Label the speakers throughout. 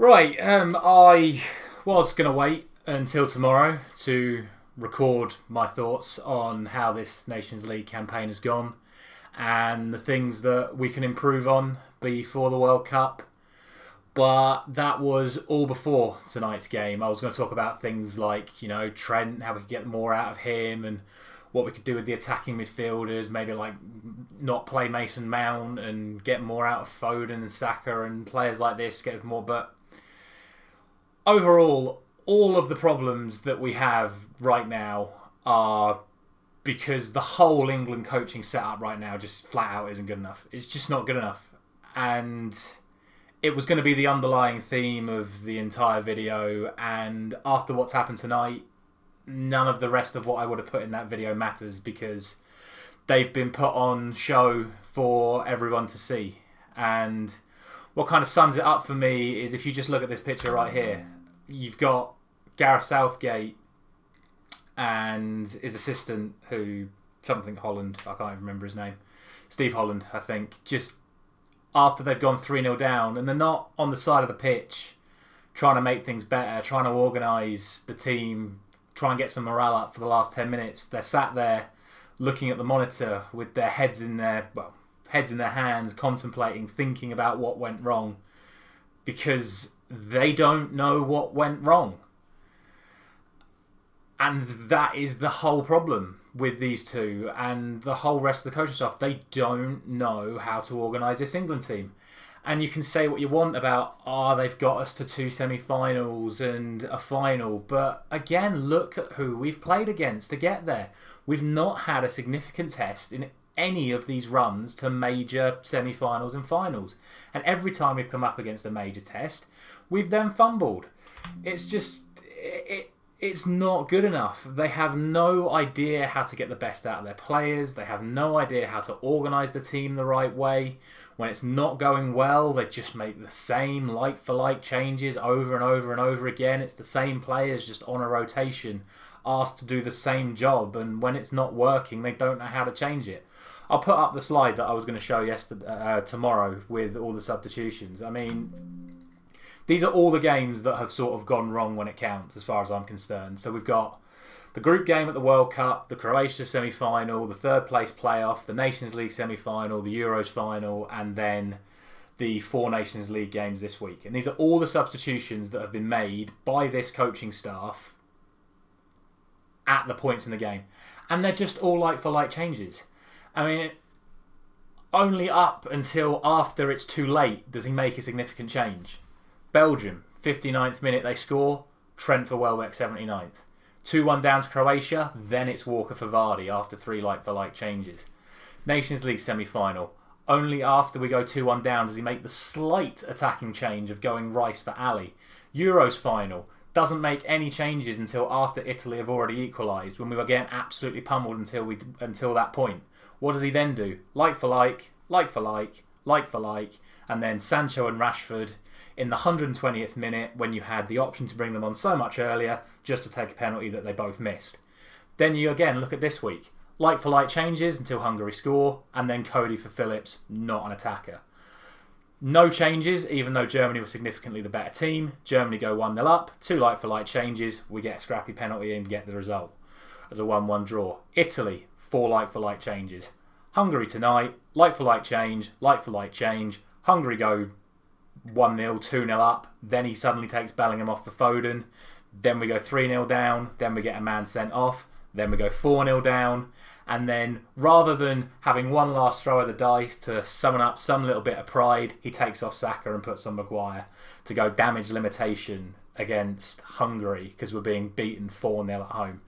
Speaker 1: Right, I was going to wait until tomorrow to record my thoughts on how this Nations League campaign has gone and the things that we can improve on before the World Cup. But that was all before tonight's game. I was going to talk about things like, Trent, how we could get more out of him and what we could do with the attacking midfielders, maybe like not play Mason Mount and get more out of Foden and Saka and players like this, get more. But overall, all of the problems that we have right now are because the whole England coaching setup right now just flat out isn't good enough. It's just not good enough. And it was going to be the underlying theme of the entire video. And after what's happened tonight, none of the rest of what I would have put in that video matters because they've been put on show for everyone to see. And what kind of sums it up for me is if you just look at this picture right here, you've got Gareth Southgate and his assistant, who something Holland, I can't even remember his name, Steve Holland, I think, just after they've gone 3-0 down, and they're not on the side of the pitch trying to make things better, trying to organise the team, try and get some morale up for the last 10 minutes. They're sat there looking at the monitor with their heads in their hands, contemplating, thinking about what went wrong because they don't know what went wrong. And that is the whole problem with these two and the whole rest of the coaching staff. They don't know how to organise this England team. And you can say what you want about, they've got us to 2 semi-finals and a final. But again, look at who we've played against to get there. We've not had a significant test in any of these runs to major semi-finals and finals. And every time we've come up against a major test, we've then fumbled. It's just, it's not good enough. They have no idea how to get the best out of their players. They have no idea how to organise the team the right way. When it's not going well, they just make the same like-for-like changes over and over and over again. It's the same players just on a rotation, asked to do the same job. And when it's not working, they don't know how to change it. I'll put up the slide that I was going to show tomorrow with all the substitutions. I mean, these are all the games that have sort of gone wrong when it counts, as far as I'm concerned. So we've got the group game at the World Cup, the Croatia semi-final, the third place playoff, the Nations League semi-final, the Euros final, and then the 4 Nations League games this week. And these are all the substitutions that have been made by this coaching staff at the points in the game. And they're just all like-for-like changes. I mean, only up until after it's too late does he make a significant change. Belgium, 59th minute they score, Trent for Welbeck 79th. 2-1 down to Croatia, then it's Walker for Vardy after 3 like-for-like changes. Nations League semi-final, only after we go 2-1 down does he make the slight attacking change of going Rice for Ali. Euros final, doesn't make any changes until after Italy have already equalised, when we were getting absolutely pummeled until that point. What does he then do? Like-for-like, like-for-like, like-for-like, and then Sancho and Rashford in the 120th minute when you had the option to bring them on so much earlier just to take a penalty that they both missed. Then you again look at this week. Like-for-like changes until Hungary score, and then Cody for Phillips, not an attacker. No changes, even though Germany was significantly the better team. Germany go 1-0 up, 2 like-for-like changes, we get a scrappy penalty and get the result as a 1-1 draw. Italy, 4 like-for-like changes. Hungary tonight, like-for-like change, like-for-like change. Hungary go 1-0, 2-0 up, then he suddenly takes Bellingham off for Foden, then we go 3-0 down, then we get a man sent off, then we go 4-0 down, and then rather than having one last throw of the dice to summon up some little bit of pride, he takes off Saka and puts on Maguire to go damage limitation against Hungary because we're being beaten 4-0 at home.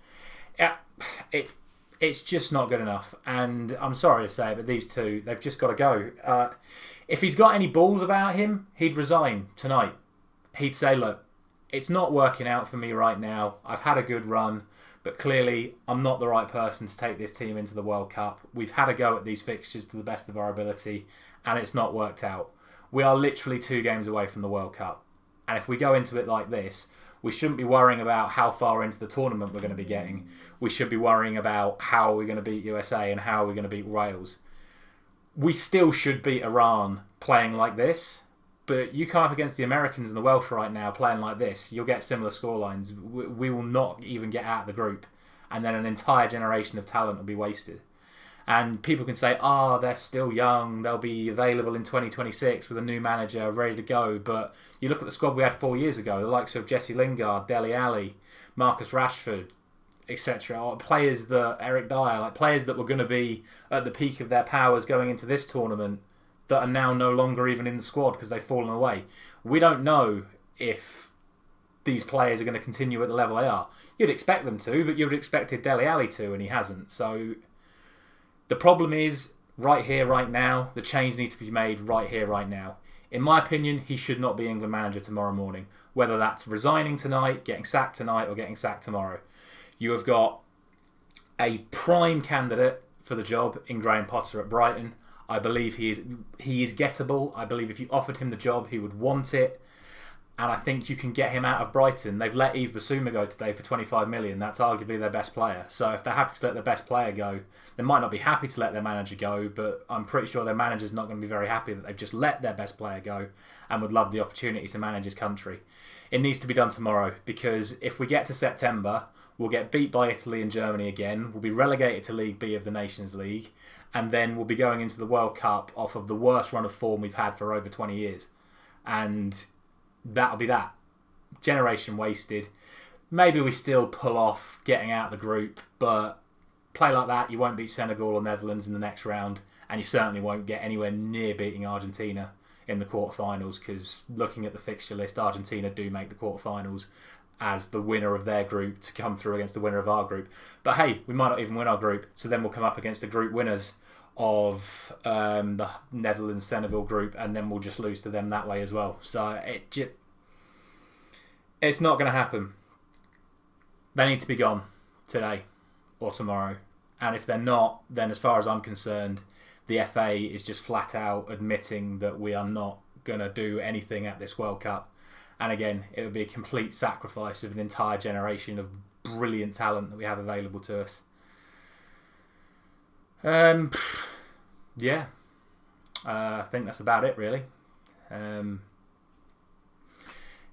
Speaker 1: It's just not good enough, and I'm sorry to say it, but these two, they've just got to go. If he's got any balls about him, he'd resign tonight. He'd say, look, it's not working out for me right now. I've had a good run, but clearly I'm not the right person to take this team into the World Cup. We've had a go at these fixtures to the best of our ability, and it's not worked out. We are literally 2 games away from the World Cup. And if we go into it like this, we shouldn't be worrying about how far into the tournament we're going to be getting. We should be worrying about how we're going to beat USA and how we're going to beat Wales. We still should beat Iran playing like this, But you come up against the Americans and the Welsh right now playing like this, you'll get similar scorelines. We will not even get out of the group. And then an entire generation of talent will be wasted. And people can say, they're still young, they'll be available in 2026 with a new manager ready to go. But you look at the squad we had 4 years ago, the likes of Jesse Lingard, Dele Alli, Marcus Rashford, etc. Players that, Eric Dyer, like players that were going to be at the peak of their powers going into this tournament that are now no longer even in the squad because they've fallen away. We don't know if these players are going to continue at the level they are. You'd expect them to, but you would have expected Dele Alli to, and he hasn't. So the problem is, right here, right now, the change needs to be made right here, right now. In my opinion, he should not be England manager tomorrow morning, whether that's resigning tonight, getting sacked tonight, or getting sacked tomorrow. You have got a prime candidate for the job in Graham Potter at Brighton. I believe he is gettable. I believe if you offered him the job, he would want it. And I think you can get him out of Brighton. They've let Yves Bissouma go today for 25 million. That's arguably their best player. So if they're happy to let their best player go, they might not be happy to let their manager go, but I'm pretty sure their manager's not going to be very happy that they've just let their best player go and would love the opportunity to manage his country. It needs to be done tomorrow, because if we get to September, we'll get beat by Italy and Germany again. We'll be relegated to League B of the Nations League. And then we'll be going into the World Cup off of the worst run of form we've had for over 20 years. And that'll be that. Generation wasted. Maybe we still pull off getting out of the group, but play like that, you won't beat Senegal or Netherlands in the next round, and you certainly won't get anywhere near beating Argentina in the quarterfinals, because looking at the fixture list, Argentina do make the quarterfinals as the winner of their group to come through against the winner of our group. But hey, we might not even win our group, so then we'll come up against the group winners of the Netherlands-Senegal group, and then we'll just lose to them that way as well. So it's not going to happen. They need to be gone today or tomorrow. And if they're not, then as far as I'm concerned, the FA is just flat out admitting that we are not going to do anything at this World Cup. And again, it would be a complete sacrifice of an entire generation of brilliant talent that we have available to us. Yeah, I think that's about it, really. If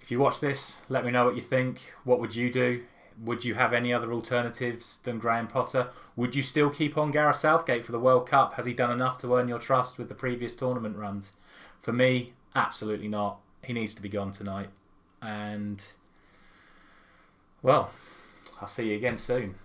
Speaker 1: you watch this, let me know what you think. What would you do? Would you have any other alternatives than Graham Potter? Would you still keep on Gareth Southgate for the World Cup? Has he done enough to earn your trust with the previous tournament runs? For me, absolutely not. He needs to be gone tonight. And, well, I'll see you again soon.